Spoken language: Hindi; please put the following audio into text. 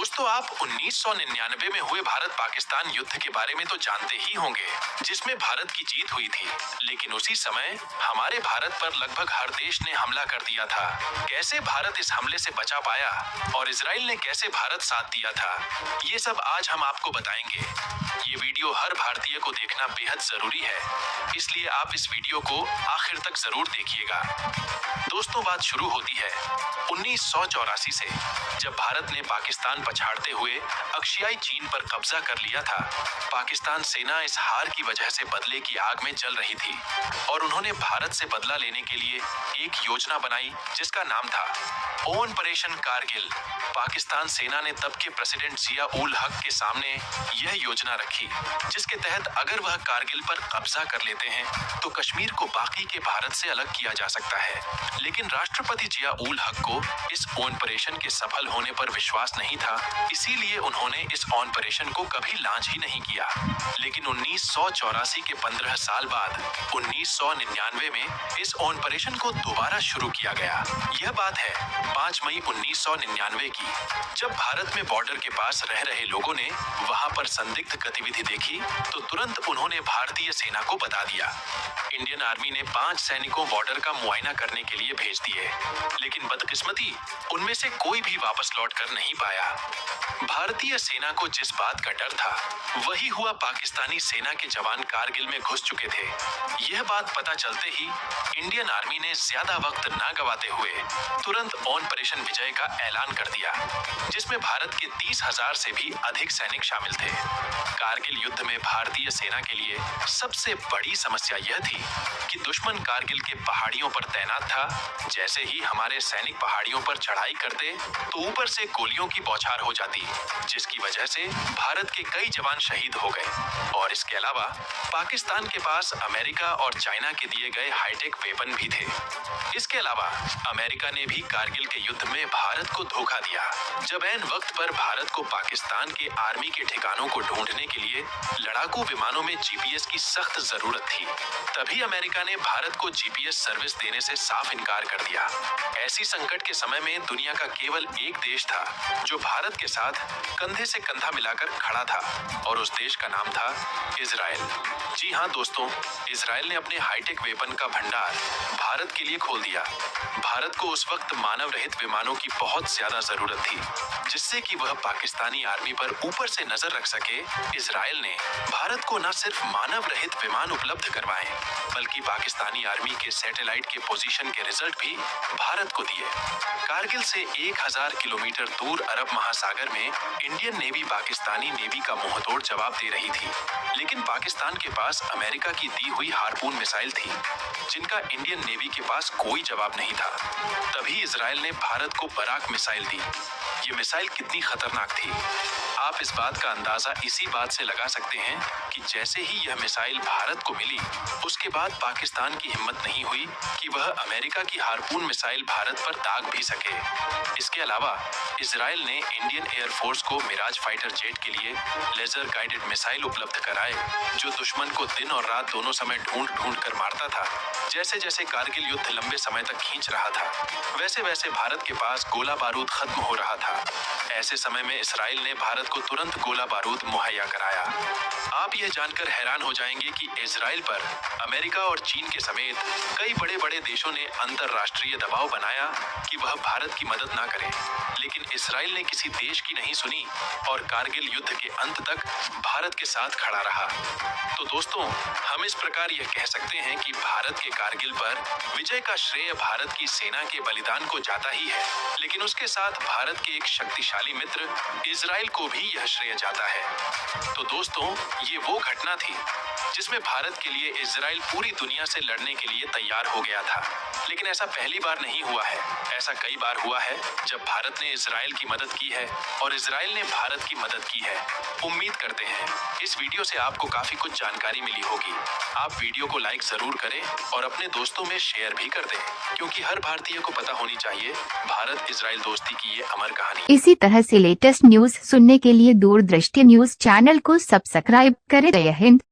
दोस्तों, आप 1999 में हुए भारत पाकिस्तान युद्ध के बारे में तो जानते ही होंगे, जिसमें भारत की जीत हुई थी। लेकिन उसी समय हमारे भारत पर लगभग हर देश ने हमला कर दिया था। कैसे भारत इस हमले से बचा पाया और इजराइल ने कैसे भारत साथ दिया था, ये सब आज हम आपको बताएंगे। ये वीडियो हर भारतीय को देखना बेहद जरूरी है, इसलिए आप इस वीडियो को आखिर तक जरूर देखिएगा। दोस्तों, बात शुरू होती है 1984 से, जब भारत ने पाकिस्तान पछाड़ते हुए अक्शियाई चीन पर कब्जा कर लिया था। पाकिस्तान सेना इस हार की वजह से बदले की आग में जल रही थी और उन्होंने भारत से बदला लेने के लिए एक योजना बनाई जिसका नाम था ऑपरेशन कारगिल। पाकिस्तान सेना ने तब के प्रेसिडेंट जिया उल हक के सामने यह योजना रखी, जिसके तहत अगर वह कारगिल पर कब्जा कर लेते हैं तो कश्मीर को बाकी के भारत से अलग किया जा सकता है। लेकिन राष्ट्रपति जिया उल हक को इस ऑपरेशन के सफल होने पर विश्वास नहीं था, इसीलिए उन्होंने इस ऑपरेशन को कभी लॉन्च ही नहीं किया। लेकिन 1984 के 15 साल बाद 1999 में इस ऑपरेशन को दोबारा शुरू किया गया। यह बात है 5 मई 1999 की, जब भारत में बॉर्डर के पास रह रहे लोगों ने वहां पर संदिग्ध गतिविधि देखी तो तुरंत उन्होंने भारतीय सेना को बता दिया। इंडियन आर्मी ने 5 सैनिकों बॉर्डर का मुआयना करने के लिए भेज दिए, लेकिन बदकिस्मती उनमें से कोई भी वापस लौट कर नहीं पाया। भारतीय सेना को जिस बात का डर था वही हुआ। पाकिस्तानी सेना के जवान कारगिल में घुस चुके थे। यह बात पता चलते ही इंडियन आर्मी ने ज्यादा वक्त न गवाते हुए तुरंत ऑपरेशन विजय का ऐलान कर दिया, जिसमें भारत के 30,000 से भी अधिक सैनिक शामिल थे। कारगिल युद्ध में भारतीय सेना के लिए सबसे बड़ी समस्या यह थी कि दुश्मन कारगिल के पहाड़ियों पर तैनात था। जैसे ही हमारे सैनिक पहाड़ियों पर चढ़ाई करते तो ऊपर से गोलियों की बौछार हो जाती, जिसकी वजह से भारत के कई जवान शहीद हो गए। और इसके अलावा पाकिस्तान के पास अमेरिका और चाइना के दिए गए हाईटेक वेपन भी थे। इसके अलावा अमेरिका ने भी कारगिल के युद्ध में भारत को धोखा दिया। जब ऐन वक्त पर भारत को पाकिस्तान के आर्मी के ठिकानों को ढूंढने के लिए लड़ाकू विमानों में जीपीएस की सख्त जरूरत थी, तभी अमेरिका ने भारत को जीपीएस सर्विस देने से साफ इनकार कर दिया। ऐसी संकट के समय में दुनिया का केवल एक देश था जो भारत के साथ कंधे से कंधा मिलाकर खड़ा था, और उस देश का नाम था इजराइल। जी हाँ दोस्तों, इजराइल ने अपने हाईटेक वेपन का भंडार भारत के लिए खोल दिया। भारत को उस वक्त मानव रहित विमानों की बहुत ज्यादा जरूरत थी, जिससे कि वह पाकिस्तानी आर्मी पर ऊपर से नजर रख सके। इजराइल ने भारत को न सिर्फ मानव रहित विमान उपलब्ध करवाए, बल्कि पाकिस्तानी आर्मी के सैटेलाइट के पोजीशन के रिजल्ट भी भारत को दिए। कारगिल से 1000 किलोमीटर दूर अरब महासागर में इंडियन नेवी पाकिस्तानी नेवी का मुंहतोड़ जवाब दे रही थी, लेकिन पाकिस्तान के पास अमेरिका की दी हुई हार्पून मिसाइल थी, जिनका इंडियन नेवी के पास कोई जवाब नहीं था। तभी इजराइल ने भारत को बराक मिसाइल दी। ये मिसाइल कितनी खतरनाक थी, आप इस बात का अंदाजा इसी बात से लगा सकते हैं कि जैसे ही यह मिसाइल भारत को मिली, उसके बाद पाकिस्तान की हिम्मत नहीं हुई कि वह अमेरिका की हार्पून मिसाइल भारत पर दाग भी सके। इसके अलावा इजराइल ने इंडियन एयरफोर्स को मिराज फाइटर जेट के लिए लेजर गाइडेड मिसाइल उपलब्ध कराए, जो दुश्मन को दिन और रात दोनों समय ढूंढ ढूंढ कर मारता था। जैसे जैसे कारगिल युद्ध लंबे समय तक खींच रहा था, वैसे वैसे भारत के पास गोला बारूद खत्म हो रहा था। ऐसे समय में इजराइल ने भारत को तुरंत गोला बारूद मुहैया कराया। आप यह जानकर हैरान हो जाएंगे कि इजराइल पर अमेरिका और चीन के समेत कई बड़े बड़े देशों ने अंतरराष्ट्रीय दबाव बनाया कि वह भारत की मदद ना करें, लेकिन इजराइल ने किसी देश की नहीं सुनी और कारगिल युद्ध के अंत तक भारत के साथ खड़ा रहा। तो दोस्तों, हम इस प्रकार यह कह सकते हैं कि भारत के कारगिल पर विजय का श्रेय भारत की सेना के बलिदान को जाता ही है, लेकिन उसके साथ भारत के एक शक्तिशाली मित्र इजराइल को भी यह श्रेय जाता है। तो दोस्तों, ये वो घटना थी जिसमें भारत के लिए इजराइल पूरी दुनिया से लड़ने के लिए तैयार हो गया था। लेकिन ऐसा पहली बार नहीं हुआ है, ऐसा कई बार हुआ है जब भारत ने इजराइल की मदद की है और इजराइल ने भारत की मदद की है। उम्मीद करते हैं इस वीडियो से आपको काफी कुछ जानकारी मिली होगी। आप वीडियो को लाइक जरूर करें और अपने दोस्तों में शेयर भी कर दें, क्योंकि हर भारतीय को पता होनी चाहिए भारत इजराइल दोस्ती की ये अमर कहानी। इसी तरह से लेटेस्ट न्यूज सुनने के लिए दूरदृष्टि न्यूज चैनल को सब्सक्राइब करें। जय हिंद।